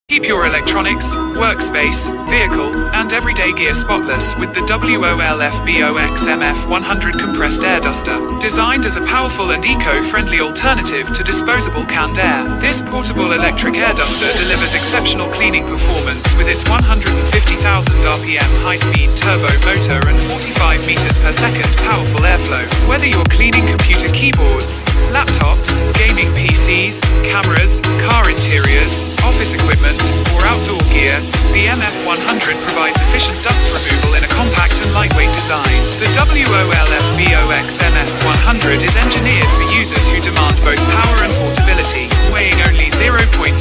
Keep your electronics, workspace, vehicle, and everyday gear spotless with the WOLFBOXMF100 compressed air duster. Designed as a powerful and eco-friendly alternative to disposable canned air, this portable electric air duster delivers exceptional cleaning performance with its 150,000 RPM high-speed turbo motor and 45 meters per second powerful airflow. Whether you're cleaning computer keyboards, laptops, gaming PCs, cameras, car interiors, office equipment, or outdoor gear, the MF100 provides efficient dust removal in a compact and lightweight design. The WOLFBOXMF100 is engineered for users who demand both power and portability. Weighing only 0.66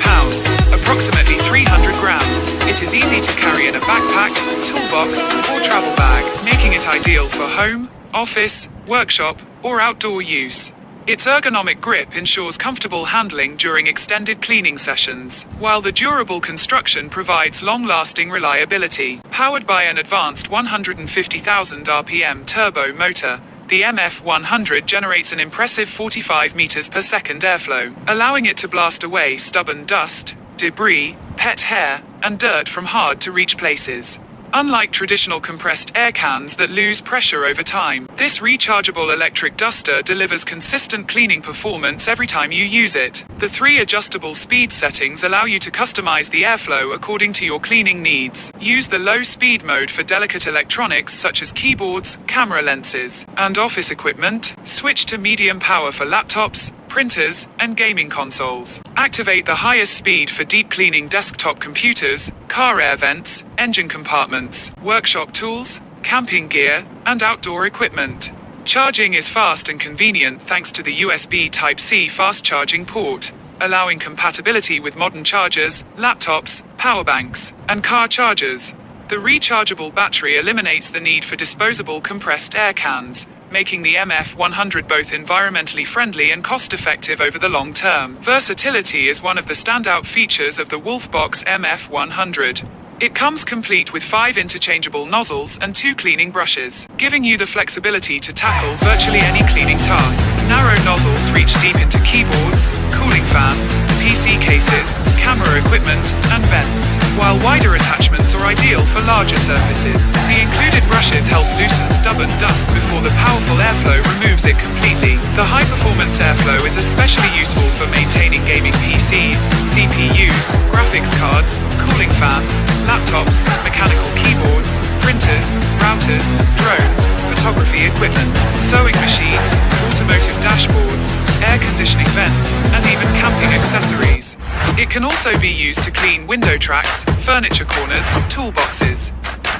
pounds, approximately 300 grams, it is easy to carry in a backpack, toolbox, or travel bag, making it ideal for home, office, workshop, or outdoor use. Its ergonomic grip ensures comfortable handling during extended cleaning sessions, while the durable construction provides long-lasting reliability. Powered by an advanced 150,000 RPM turbo motor, the MF100 generates an impressive 45 meters per second airflow, allowing it to blast away stubborn dust, debris, pet hair, and dirt from hard-to-reach places. Unlike traditional compressed air cans that lose pressure over time, this rechargeable electric duster delivers consistent cleaning performance every time you use it. The 3 adjustable speed settings allow you to customize the airflow according to your cleaning needs. Use the low speed mode for delicate electronics such as keyboards, camera lenses, and office equipment. Switch to medium power for laptops, printers, and gaming consoles. Activate the highest speed for deep cleaning desktop computers, car air vents, engine compartments, workshop tools, camping gear, and outdoor equipment. Charging is fast and convenient thanks to the USB Type-C fast charging port, allowing compatibility with modern chargers, laptops, power banks, and car chargers. The rechargeable battery eliminates the need for disposable compressed air cans, making the MF100 both environmentally friendly and cost-effective over the long term. Versatility is one of the standout features of the Wolfbox MF100. It comes complete with 5 interchangeable nozzles and 2 cleaning brushes, giving you the flexibility to tackle virtually any cleaning task. Narrow nozzles reach deep into keyboards, cooling fans, PC cases, camera equipment, and vents, while wider attachments are ideal for larger surfaces. The included brushes help loosen stubborn dust before the powerful airflow removes it completely. The high-performance airflow is especially useful for maintaining gaming PCs, CPUs, graphics cards, cooling fans, laptops, mechanical keyboards, printers, routers, drones, photography equipment, sewing machines, automotive dashboards, air conditioning vents, and even camping accessories. It can also be used to clean window tracks, furniture corners, toolboxes,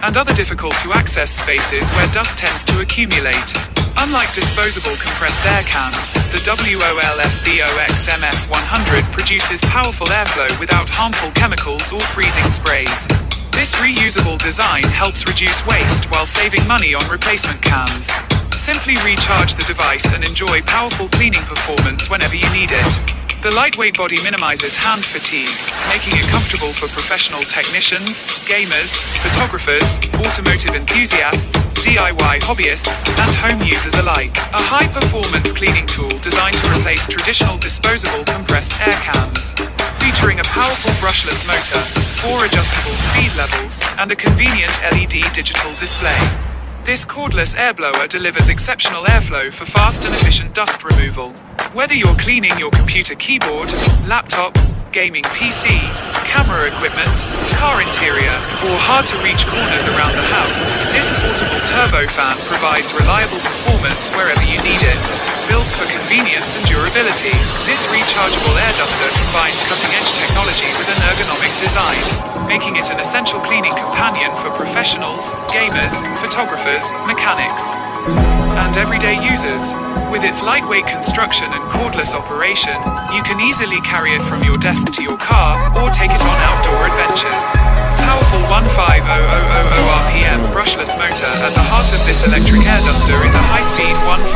and other difficult-to-access spaces where dust tends to accumulate. Unlike disposable compressed air cans, the WOLFBOXMF100 produces powerful airflow without harmful chemicals or freezing sprays. This reusable design helps reduce waste while saving money on replacement cans. Simply recharge the device and enjoy powerful cleaning performance whenever you need it. The lightweight body minimizes hand fatigue, making it comfortable for professional technicians, gamers, photographers, automotive enthusiasts, DIY hobbyists, and home users alike. A high-performance cleaning tool designed to replace traditional disposable compressed air cans. Featuring a powerful brushless motor, 4 adjustable speed levels, and a convenient LED digital display. This cordless air blower delivers exceptional airflow for fast and efficient dust removal. Whether you're cleaning your computer keyboard, laptop, gaming PC, camera equipment, car interior, or hard-to-reach corners around the house, this portable turbofan provides reliable performance wherever you need it. Built for convenience and durability, this rechargeable air duster combines cutting-edge technology with an ergonomic design, making it an essential cleaning companion for professionals, gamers, photographers, mechanics, and everyday users. With its lightweight construction and cordless operation, you can easily carry it from your desk to your car or take it on outdoor adventures. Powerful 15,000 RPM brushless motor at the heart of this electric air duster is a high-speed 15,000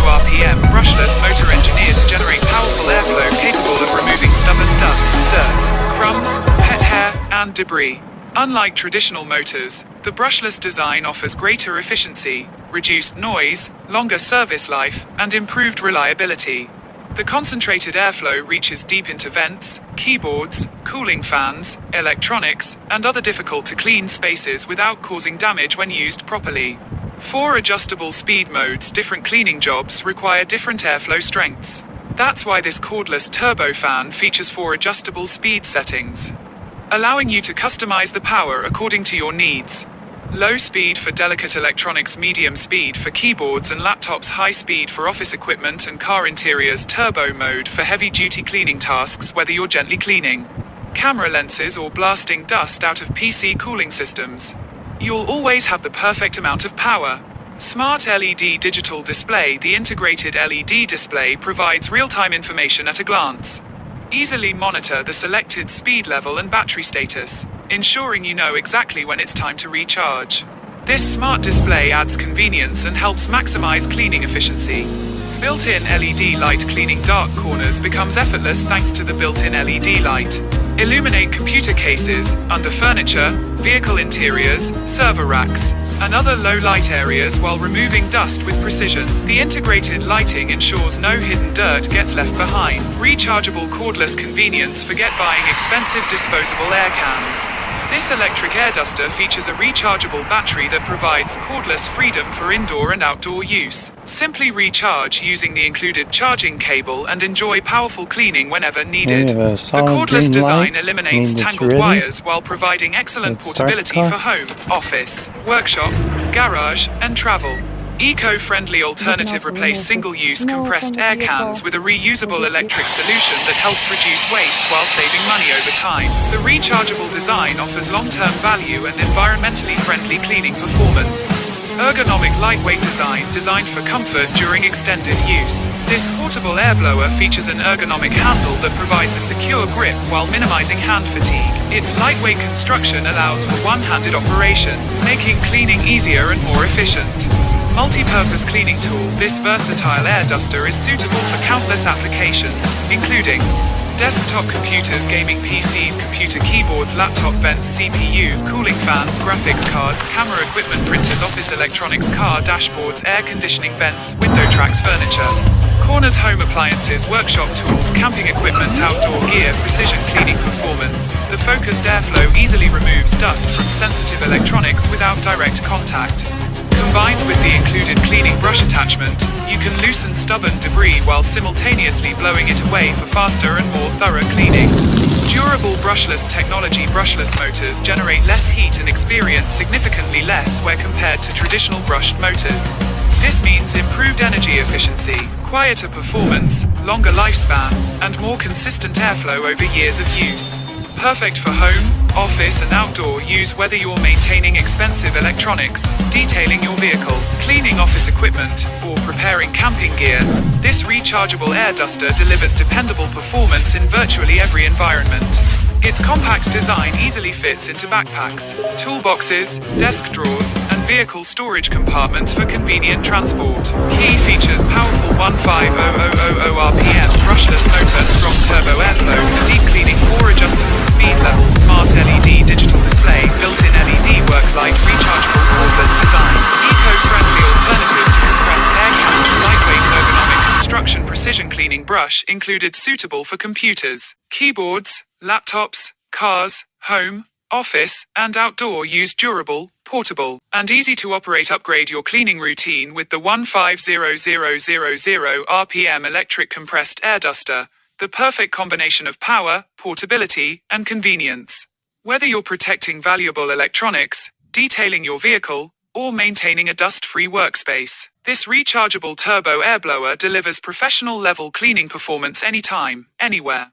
RPM brushless motor engineered to generate powerful airflow capable of removing stubborn dust, dirt, crumbs, pet hair, and debris. Unlike traditional motors, the brushless design offers greater efficiency, reduced noise, longer service life, and improved reliability. The concentrated airflow reaches deep into vents, keyboards, cooling fans, electronics, and other difficult-to-clean spaces without causing damage when used properly. 4 adjustable speed modes. Different cleaning jobs require different airflow strengths. That's why this cordless turbo fan features 4 adjustable speed settings, allowing you to customize the power according to your needs. Low speed for delicate electronics, medium speed for keyboards and laptops, high speed for office equipment and car interiors, turbo mode for heavy-duty cleaning tasks, whether you're gently cleaning camera lenses or blasting dust out of PC cooling systems. You'll always have the perfect amount of power. Smart LED digital display. The integrated LED display provides real-time information at a glance. Easily monitor the selected speed level and battery status, ensuring you know exactly when it's time to recharge. This smart display adds convenience and helps maximize cleaning efficiency. Built-in LED light. Cleaning dark corners becomes effortless thanks to the built-in LED light. Illuminate computer cases, under furniture, vehicle interiors, server racks, and other low-light areas while removing dust with precision. The integrated lighting ensures no hidden dirt gets left behind. Rechargeable cordless convenience. Forget buying expensive disposable air cans. This electric air duster features a rechargeable battery that provides cordless freedom for indoor and outdoor use. Simply recharge using the included charging cable and enjoy powerful cleaning whenever needed. The cordless design eliminates tangled wires while providing excellent portability for home, office, workshop, garage, and travel. Eco-friendly alternative. Replace single-use compressed air cans with a reusable electric solution that helps reduce waste while saving money over time. The rechargeable design offers long-term value and environmentally friendly cleaning performance. Ergonomic lightweight design. Designed for comfort during extended use. This portable air blower features an ergonomic handle that provides a secure grip while minimizing hand fatigue. Its lightweight construction allows for one-handed operation, making cleaning easier and more efficient. Multi-purpose cleaning tool. This versatile air duster is suitable for countless applications, including desktop computers, gaming PCs, computer keyboards, laptop vents, CPU, cooling fans, graphics cards, camera equipment, printers, office electronics, car dashboards, air conditioning vents, window tracks, furniture, corners, home appliances, workshop tools, camping equipment, outdoor gear, precision cleaning performance. The focused airflow easily removes dust from sensitive electronics without direct contact. Combined with the included cleaning brush attachment, you can loosen stubborn debris while simultaneously blowing it away for faster and more thorough cleaning. Durable brushless technology. Brushless motors generate less heat and experience significantly less where compared to traditional brushed motors. This means improved energy efficiency, quieter performance, longer lifespan, and more consistent airflow over years of use. Perfect for home, office and outdoor use, whether you're maintaining expensive electronics, detailing your vehicle, cleaning office equipment, or preparing camping gear. This rechargeable air duster delivers dependable performance in virtually every environment. Its compact design easily fits into backpacks, toolboxes, desk drawers, and vehicle storage compartments for convenient transport. Key features: powerful 150000 RPM brushless motor, strong turbo airflow, deep cleaning, 4 adjustable speed levels, smart LED digital display, built-in LED work light, rechargeable cordless design, eco-friendly alternative to compressed air cans, lightweight ergonomic construction, precision cleaning brush included, suitable for computers, keyboards, laptops, cars, home, office, and outdoor use, durable, portable, and easy to operate. Upgrade your cleaning routine with the 150000 RPM electric compressed air duster, the perfect combination of power, portability, and convenience. Whether you're protecting valuable electronics, detailing your vehicle, or maintaining a dust-free workspace, this rechargeable turbo air blower delivers professional-level cleaning performance anytime, anywhere.